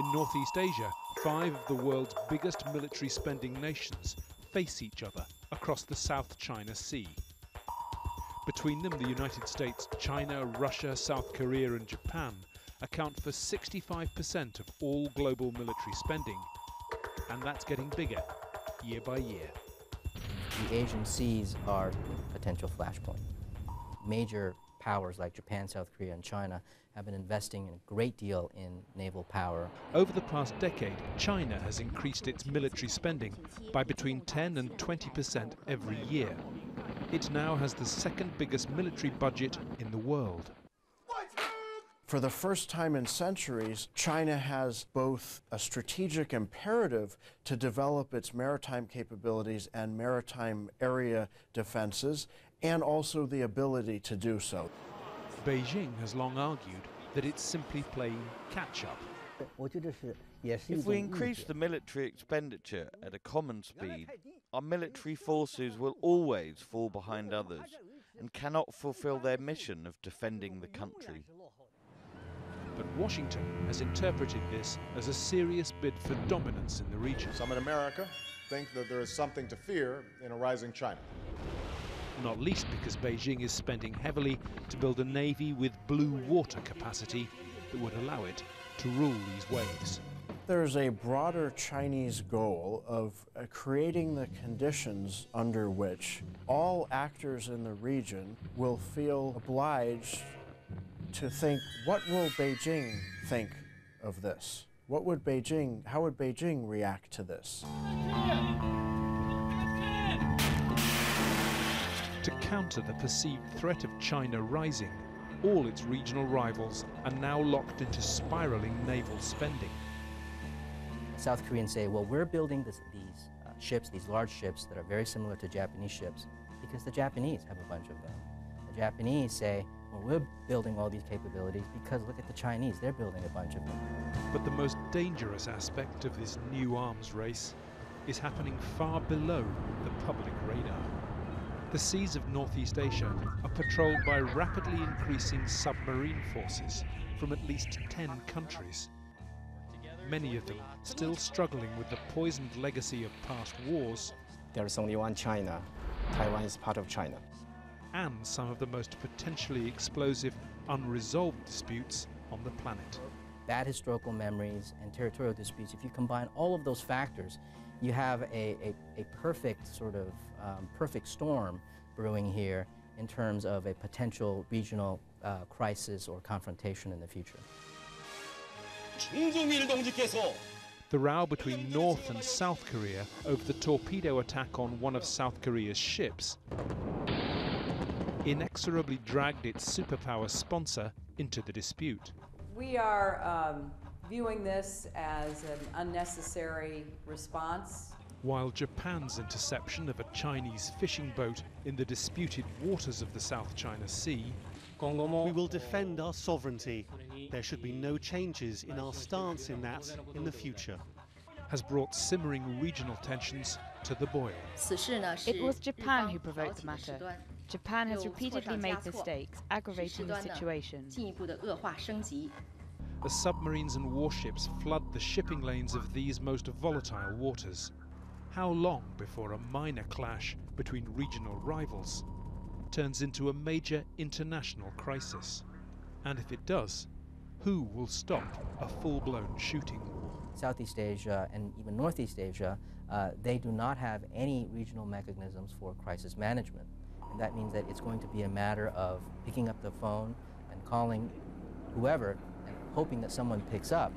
In Northeast Asia, 5 of the world's biggest military spending nations face each other across the South China Sea. Between them, the United States, China, Russia, South Korea and Japan account for 65% of all global military spending, and that's getting bigger year by year. The Asian seas are a potential flashpoint. Major powers like Japan, South Korea and China have been investing a great deal in naval power. Over the past decade, China has increased its military spending by between 10 and 20% every year. It now has the second biggest military budget in the world. For the first time in centuries, China has both a strategic imperative to develop its maritime capabilities and maritime area defenses, and also the ability to do so. Beijing has long argued that it's simply playing catch-up. If we increase the military expenditure at a common speed, our military forces will always fall behind others and cannot fulfill their mission of defending the country. But Washington has interpreted this as a serious bid for dominance in the region. Some in America think that there is something to fear in a rising China. Not least because Beijing is spending heavily to build a navy with blue water capacity that would allow it to rule these waves. There's a broader Chinese goal of creating the conditions under which all actors in the region will feel obliged to think, what will Beijing think of this? How would Beijing react to this? To counter the perceived threat of China rising, all its regional rivals are now locked into spiraling naval spending. South Koreans say, well, we're building these ships, these large ships that are very similar to Japanese ships because the Japanese have a bunch of them. The Japanese say, well, we're building all these capabilities because look at the Chinese, they're building a bunch of them. But the most dangerous aspect of this new arms race is happening far below the public radar. The seas of Northeast Asia are patrolled by rapidly increasing submarine forces from at least 10 countries. Many of them still struggling with the poisoned legacy of past wars. There is only one China. Taiwan is part of China. And some of the most potentially explosive, unresolved disputes on the planet. Bad historical memories and territorial disputes, if you combine all of those factors, you have a perfect sort of perfect storm brewing here in terms of a potential regional crisis or confrontation in the future. The row between North and South Korea over the torpedo attack on one of South Korea's ships inexorably dragged its superpower sponsor into the dispute. We are viewing this as an unnecessary response. While Japan's interception of a Chinese fishing boat in the disputed waters of the South China Sea, we will defend our sovereignty. There should be no changes in our stance in that in the future. has brought simmering regional tensions to the boil. It was Japan who provoked the matter. Japan has repeatedly made mistakes, aggravating the situation. As submarines and warships flood the shipping lanes of these most volatile waters, how long before a minor clash between regional rivals turns into a major international crisis? And if it does, who will stop a full-blown shooting war? Southeast Asia and even Northeast Asia, they do not have any regional mechanisms for crisis management. And that means that it's going to be a matter of picking up the phone and calling whoever and hoping that someone picks up